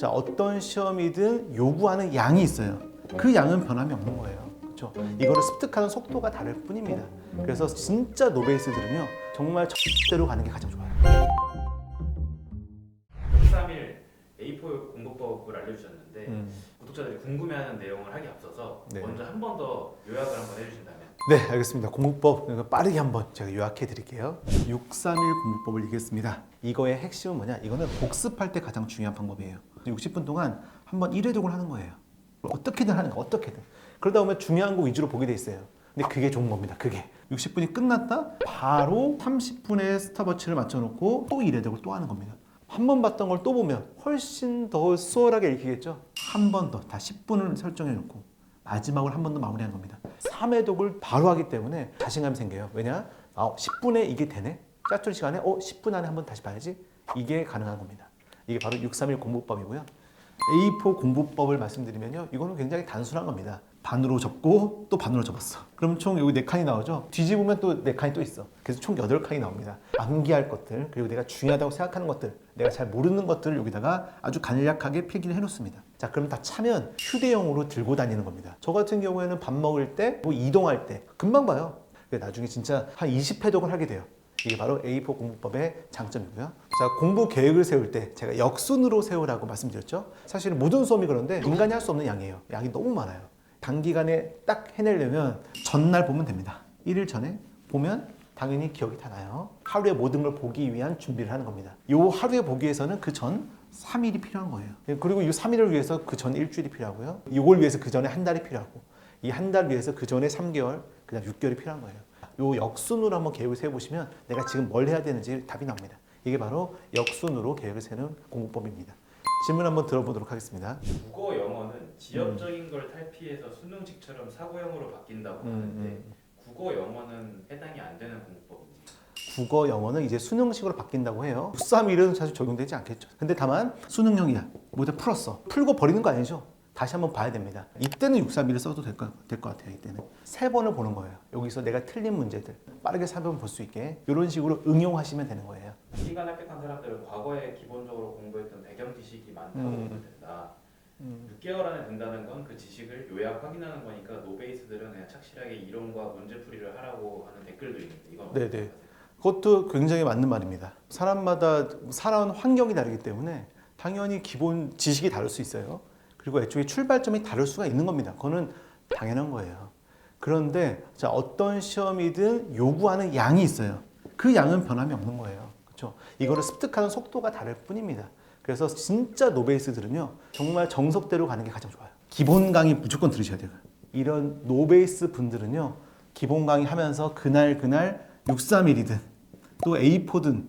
자, 어떤 시험이든 요구하는 양이 있어요. 그 양은 변함이 없는 거예요. 그렇죠? 이거를 습득하는 속도가 다를 뿐입니다. 그래서 진짜 노베이스들은요, 정말 절대로 가는 게 가장 좋아요. 3일 A4 공부법을 알려주셨는데 구독자들이 궁금해하는 내용을 하기 앞서서 네. 먼저 한 번 더 요약을 한번 해주신다면. 네, 알겠습니다. 공부법 빠르게 한번 제가 요약해 드릴게요. 631 공부법을 얘기했습니다. 이거의 핵심은 뭐냐? 이거는 복습할 때 가장 중요한 방법이에요. 60분 동안 한번 1회독을 하는 거예요. 어떻게든 하는 거, 어떻게든. 그러다 보면 중요한 거 위주로 보게 돼 있어요. 근데 그게 좋은 겁니다. 그게 60분이 끝났다 바로 30분에 스탑워치를 맞춰놓고 또 1회독을 또 하는 겁니다. 한 번 봤던 걸 또 보면 훨씬 더 수월하게 읽히겠죠. 한 번 더, 다 10분을 설정해 놓고 마지막으로 한 번 더 마무리하는 겁니다. 3회독을 바로 하기 때문에 자신감이 생겨요. 왜냐? 10분에 이게 되네? 짜투리 시간에 10분 안에 한 번 다시 봐야지. 이게 가능한 겁니다. 이게 바로 631 공부법이고요. A4 공부법을 말씀드리면요, 이거는 굉장히 단순한 겁니다. 반으로 접고 또 반으로 접었어. 그럼 총 여기 4칸이 나오죠. 뒤집으면 또 4칸이 또 있어. 그래서 총 8칸이 나옵니다. 암기할 것들, 그리고 내가 중요하다고 생각하는 것들, 내가 잘 모르는 것들을 여기다가 아주 간략하게 필기를 해놓습니다. 자, 그럼 다 차면 휴대용으로 들고 다니는 겁니다. 저 같은 경우에는 밥 먹을 때, 뭐 이동할 때 금방 봐요. 나중에 진짜 한 20회독을 하게 돼요. 이게 바로 A4 공부법의 장점이고요. 자, 공부 계획을 세울 때 제가 역순으로 세우라고 말씀드렸죠. 사실은 모든 수험이 그런데 인간이 할 수 없는 양이에요. 양이 너무 많아요. 단기간에 딱 해내려면 전날 보면 됩니다. 1일 전에 보면 당연히 기억이 다 나요. 하루에 모든 걸 보기 위한 준비를 하는 겁니다. 요 하루에 보기 위해서는 그 전 3일이 필요한 거예요. 그리고 이 3일을 위해서 그 전 일주일이 필요하고요. 이걸 위해서 그 전에 한 달이 필요하고, 이 한 달 위해서 그 전에 3개월, 그다음 6개월이 필요한 거예요. 요 역순으로 한번 계획을 세워보시면 내가 지금 뭘 해야 되는지 답이 나옵니다. 이게 바로 역순으로 계획을 세우는 공부법입니다. 질문 한번 들어보도록 하겠습니다. 국어 영어는 지엽적인 걸 탈피해서 수능식처럼 사고형으로 바뀐다고 하는데 국어 영어는 해당이 안 되는 공부법인지. 국어 영어는 이제 수능식으로 바뀐다고 해요. 631은 사실 적용되지 않겠죠. 근데 다만 수능형이야. 모두 풀었어. 풀고 버리는 거 아니죠? 다시 한번 봐야 됩니다. 이때는 631을 써도 될 것 같아요. 이때는 3번을 보는 거예요. 여기서 내가 틀린 문제들 빠르게 살펴볼 수 있게 이런 식으로 응용하시면 되는 거예요. 시간 합격한 사람들은 과거에 기본적으로 공부했던 배경 지식이 많다고 보면 된다. 6개월 안에 된다는 건 그 지식을 요약 확인하는 거니까 노베이스들은 그냥 착실하게 이론과 문제풀이를 하라고 하는 댓글도 있는데 이건 어떻게 네네. 생각하세요? 그것도 굉장히 맞는 말입니다. 사람마다 살아온 환경이 다르기 때문에 당연히 기본 지식이 다를 수 있어요. 그리고 애초에 출발점이 다를 수가 있는 겁니다. 그거는 당연한 거예요. 그런데 자, 어떤 시험이든 요구하는 양이 있어요. 그 양은 변함이 없는 거예요. 그렇죠? 이거를 습득하는 속도가 다를 뿐입니다. 그래서 진짜 노베이스들은요, 정말 정석대로 가는 게 가장 좋아요. 기본 강의 무조건 들으셔야 돼요. 이런 노베이스 분들은요, 기본 강의 하면서 그날 631이든 또 A4든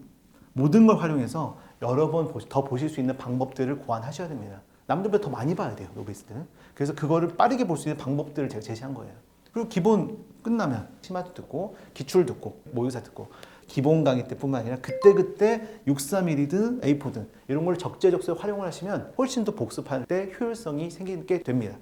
모든 걸 활용해서 여러 번 더 보실 수 있는 방법들을 고안하셔야 됩니다. 남들보다 더 많이 봐야 돼요, 노베이스들은. 그래서 그거를 빠르게 볼 수 있는 방법들을 제가 제시한 거예요. 그리고 기본 끝나면 심화도 듣고 기출 듣고 모의고사 듣고 기본 강의 때뿐만 아니라 그때 631이든 A4든 이런 걸 적재적소에 활용을 하시면 훨씬 더 복습할 때 효율성이 생기게 됩니다.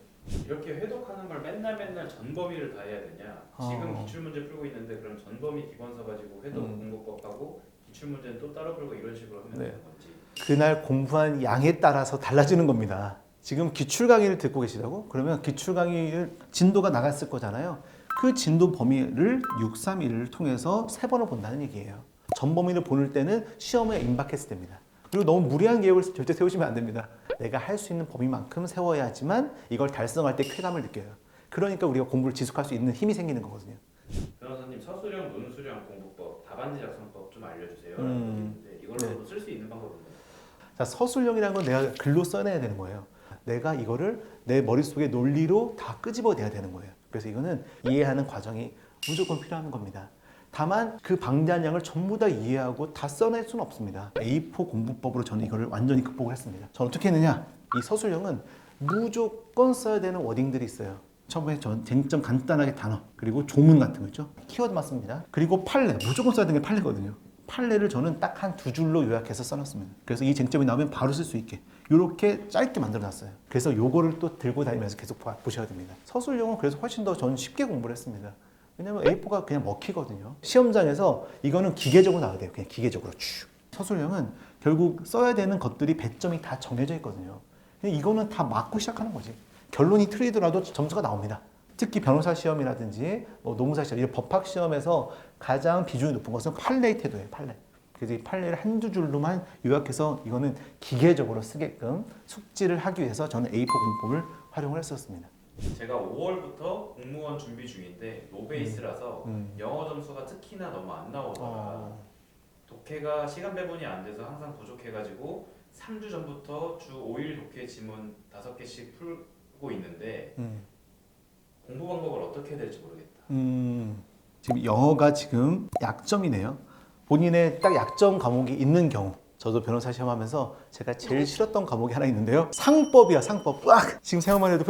이렇게 회독하는 걸 맨날 전범위를 다 해야 되냐? 지금 기출문제 풀고 있는데 그럼 전범위 기본서 가지고 회독 공부법하고 기출문제는 또 따로 풀고 이런 식으로 하면 되는 건지. 그날 공부한 양에 따라서 달라지는 겁니다. 지금 기출 강의를 듣고 계시다고? 그러면 기출 강의를 진도가 나갔을 거잖아요. 그 진도 범위를 631을 통해서 3번을 본다는 얘기예요. 전 범위를 보는 때는 시험에 임박했을 때입니다. 그리고 너무 무리한 계획을 절대 세우시면 안 됩니다. 내가 할 수 있는 범위만큼 세워야지만 이걸 달성할 때 쾌감을 느껴요. 그러니까 우리가 공부를 지속할 수 있는 힘이 생기는 거거든요. 변호사님, 서술형, 논술형 공부법, 답안지 작성법 좀 알려주세요. 근데 이걸로도 쓸 수 있는 방법은 뭐예요? 자, 서술형이라는 건 내가 글로 써내야 되는 거예요. 내가 이거를 내 머릿속에 논리로 다 끄집어내야 되는 거예요. 그래서 이거는 이해하는 과정이 무조건 필요한 겁니다. 다만 그 방대한 양을 전부 다 이해하고 다 써낼 수는 없습니다. A4 공부법으로 저는 이거를 완전히 극복을 했습니다. 저는 어떻게 했느냐? 이 서술형은 무조건 써야 되는 워딩들이 있어요. 처음에 전 쟁점 간단하게 단어, 그리고 조문 같은 거 있죠? 키워드만 씁니다. 그리고 판례, 무조건 써야 되는 게 판례거든요. 판례를 저는 딱 한 2줄로 요약해서 써놨습니다. 그래서 이 쟁점이 나오면 바로 쓸 수 있게 이렇게 짧게 만들어놨어요. 그래서 요거를 또 들고 다니면서 계속 보셔야 됩니다. 서술형은 그래서 훨씬 더 저는 쉽게 공부를 했습니다. 왜냐면 A4가 그냥 먹히거든요. 시험장에서 이거는 기계적으로 나와야 돼요. 그냥 기계적으로 쭉. 서술형은 결국 써야 되는 것들이 배점이 다 정해져 있거든요. 이거는 다 맞고 시작하는 거지. 결론이 틀리더라도 점수가 나옵니다. 특히 변호사 시험이라든지 뭐 노무사 시험, 이런 법학 시험에서 가장 비중이 높은 것은 판례 태도예요. 판례. 그래서 이 판례를 한두 줄로만 요약해서 이거는 기계적으로 쓰게끔 숙지를 하기 위해서 저는 A4 공법을 활용을 했었습니다. 제가 5월부터 공무원 준비 중인데 노베이스라서 영어 점수가 특히나 너무 안 나오더라. 독해가 시간 배분이 안 돼서 항상 부족해가지고 3주 전부터 주 5일 독해 지문 5개씩 풀고 있는데 공부 방법을 어떻게 해야 될지 모르겠다. 지금 영어가 지금 약점이네요. 본인의 딱 약점 과목이 있는 경우, 저도 변호사 시험하면서 제가 제일 싫었던 과목이 하나 있는데요. 상법이야, 상법. 빡! 지금 생각만 해도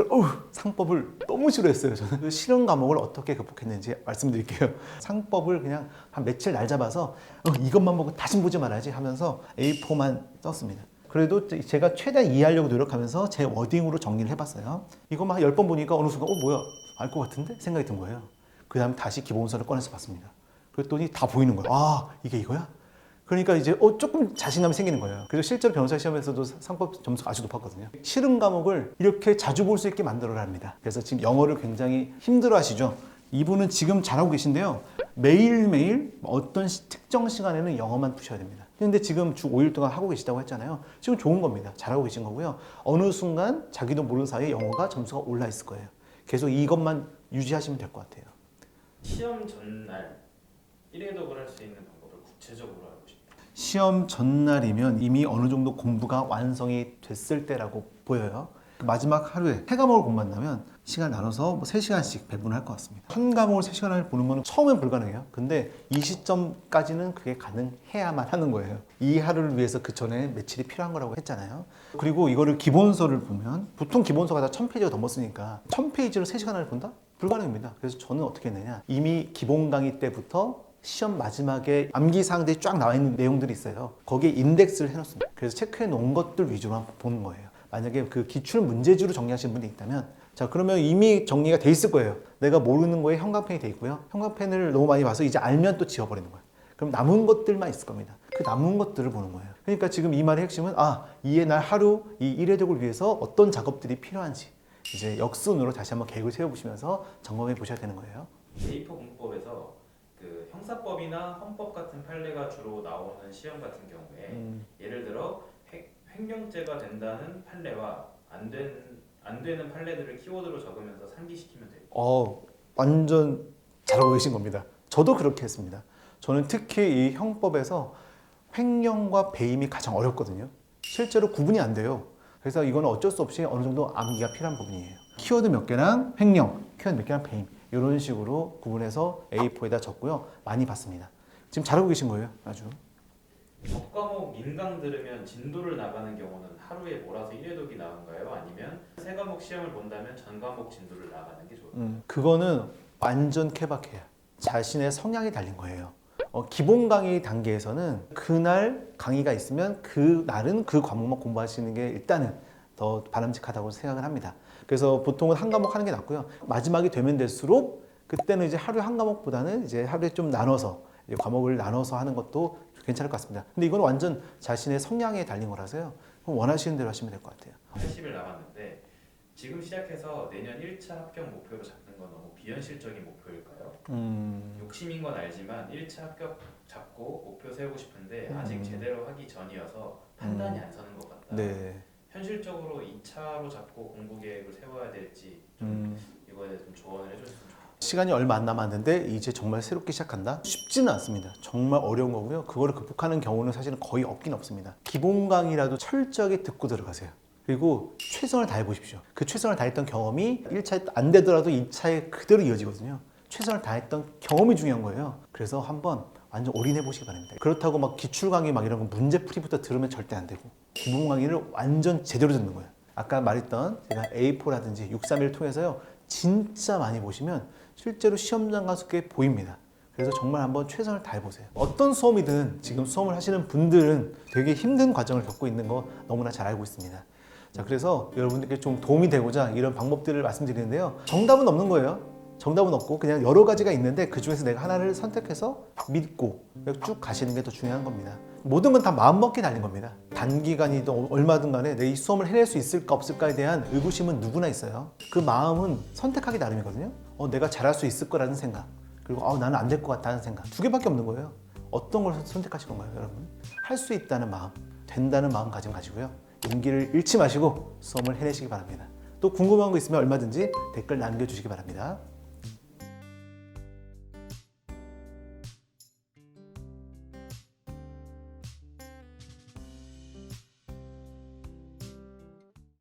상법을 너무 싫어했어요. 저는 그 싫은 과목을 어떻게 극복했는지 말씀드릴게요. 상법을 그냥 한 며칠 날 잡아서 이것만 보고 다시 보지 말아야지 하면서 A4만 썼습니다. 그래도 제가 최대한 이해하려고 노력하면서 제 워딩으로 정리를 해봤어요. 이것만 한 10번 보니까 어느 순간 뭐야, 알 것 같은데? 생각이 든 거예요. 그 다음에 다시 기본서를 꺼내서 봤습니다. 그랬더니 다 보이는 거예요. 아, 이게 이거야? 그러니까 이제 조금 자신감이 생기는 거예요. 그래서 실제로 변호사 시험에서도 상법 점수가 아주 높았거든요. 싫은 과목을 이렇게 자주 볼 수 있게 만들어야 합니다. 그래서 지금 영어를 굉장히 힘들어 하시죠. 이분은 지금 잘하고 계신데요. 매일매일 어떤 특정 시간에는 영어만 푸셔야 됩니다. 근데 지금 주 5일 동안 하고 계시다고 했잖아요. 지금 좋은 겁니다. 잘하고 계신 거고요. 어느 순간 자기도 모르는 사이에 영어가 점수가 올라 있을 거예요. 계속 이것만 유지하시면 될 것 같아요. 시험 전날 1회독을 할 수 있는 방법을 구체적으로 알고 싶다. 시험 전날이면 이미 어느 정도 공부가 완성이 됐을 때라고 보여요. 마지막 하루에 세 과목을 공부한다면 시간 나눠서 뭐 3시간씩 배분할 것 같습니다. 한 과목을 3시간을 보는 건 처음엔 불가능해요. 근데 이 시점까지는 그게 가능해야만 하는 거예요. 이 하루를 위해서 그 전에 며칠이 필요한 거라고 했잖아요. 그리고 이거를 기본서를 보면 보통 기본서가 다 1000페이지가 넘었으니까 1000페이지를 3시간을 본다? 불가능합니다. 그래서 저는 어떻게 했느냐, 이미 기본 강의 때부터 시험 마지막에 암기 사항들이 쫙 나와 있는 내용들이 있어요. 거기에 인덱스를 해놓습니다. 그래서 체크해 놓은 것들 위주로 보는 거예요. 만약에 그 기출 문제지로 정리하시는 분이 있다면, 자, 그러면 이미 정리가 돼 있을 거예요. 내가 모르는 거에 형광펜이 돼 있고요. 형광펜을 너무 많이 봐서 이제 알면 또 지워버리는 거예요. 그럼 남은 것들만 있을 겁니다. 그 남은 것들을 보는 거예요. 그러니까 지금 이 말의 핵심은, 이해 날 하루 이 일회독을 위해서 어떤 작업들이 필요한지 이제 역순으로 다시 한번 계획을 세워보시면서 점검해 보셔야 되는 거예요. A4 공법에서 그 형사법이나 헌법 같은 판례가 주로 나오는 시험 같은 경우에 예를 들어 횡령죄가 된다는 판례와 안 되는 판례들을 키워드로 적으면서 상기시키면 돼요. 완전 잘하고 계신 겁니다. 저도 그렇게 했습니다. 저는 특히 이 형법에서 횡령과 배임이 가장 어렵거든요. 실제로 구분이 안 돼요. 그래서 이거는 어쩔 수 없이 어느 정도 암기가 필요한 부분이에요. 키워드 몇 개랑 횡령, 키워드 몇 개랑 배임, 이런 식으로 구분해서 A4에다 적고요. 많이 봤습니다. 지금 잘하고 계신 거예요, 아주. 법과목 민강 들으면 진도를 나가는 경우는 하루에 몰아서 1회독이 나은가요? 아니면 세 과목 시험을 본다면 전 과목 진도를 나가는 게 좋을까요? 그거는 완전 케바케야. 자신의 성향이 달린 거예요. 기본 강의 단계에서는 그날 강의가 있으면 그 날은 그 과목만 공부하시는 게 일단은 더 바람직하다고 생각을 합니다. 그래서 보통은 한 과목 하는 게 낫고요. 마지막이 되면 될수록 그때는 이제 하루에 한 과목보다는 이제 하루에 좀 나눠서 이제 과목을 나눠서 하는 것도 괜찮을 것 같습니다. 근데 이건 완전 자신의 성향에 달린 거라서요. 그럼 원하시는 대로 하시면 될 것 같아요. 80일 남았는데 지금 시작해서 내년 1차 합격 목표로 잡는 건 너무 비현실적인 목표일까요? 욕심인 건 알지만 1차 합격 잡고 목표 세우고 싶은데 아직 제대로 하기 전이어서 판단이 안 서는 것 같다. 네. 현실적으로 2차로 잡고 공부 계획을 세워야 될지 좀 이거에 대해서 좀 조언을 해줬으면 좋겠어요. 시간이 얼마 안 남았는데 이제 정말 새롭게 시작한다? 쉽지는 않습니다. 정말 어려운 거고요. 그거를 극복하는 경우는 사실은 거의 없긴 없습니다. 기본 강의라도 철저하게 듣고 들어가세요. 그리고 최선을 다해 보십시오. 그 최선을 다했던 경험이 1차에 안 되더라도 2차에 그대로 이어지거든요. 최선을 다했던 경험이 중요한 거예요. 그래서 한번 완전 올인해 보시기 바랍니다. 그렇다고 막 기출 강의 막 이런 거 문제풀이부터 들으면 절대 안 되고 기본 강의를 완전 제대로 듣는 거예요. 아까 말했던 제가 A4라든지 631 통해서요. 진짜 많이 보시면 실제로 시험장 가서 꽤 보입니다. 그래서 정말 한번 최선을 다해보세요. 어떤 수험이든 지금 수험을 하시는 분들은 되게 힘든 과정을 겪고 있는 거 너무나 잘 알고 있습니다. 자, 그래서 여러분들께 좀 도움이 되고자 이런 방법들을 말씀드리는데요. 정답은 없는 거예요. 정답은 없고 그냥 여러 가지가 있는데 그 중에서 내가 하나를 선택해서 믿고 쭉 가시는 게 더 중요한 겁니다. 모든 건 다 마음먹기 달린 겁니다. 단기간이든 얼마든 간에 내 이 수험을 해낼 수 있을까 없을까에 대한 의구심은 누구나 있어요. 그 마음은 선택하기 나름이거든요. 내가 잘할 수 있을 거라는 생각, 그리고 나는 안 될 것 같다는 생각, 두 개밖에 없는 거예요. 어떤 걸 선택하실 건가요, 여러분? 할 수 있다는 마음, 된다는 마음가짐 가지고요. 용기를 잃지 마시고 수험을 해내시기 바랍니다. 또 궁금한 거 있으면 얼마든지 댓글 남겨주시기 바랍니다.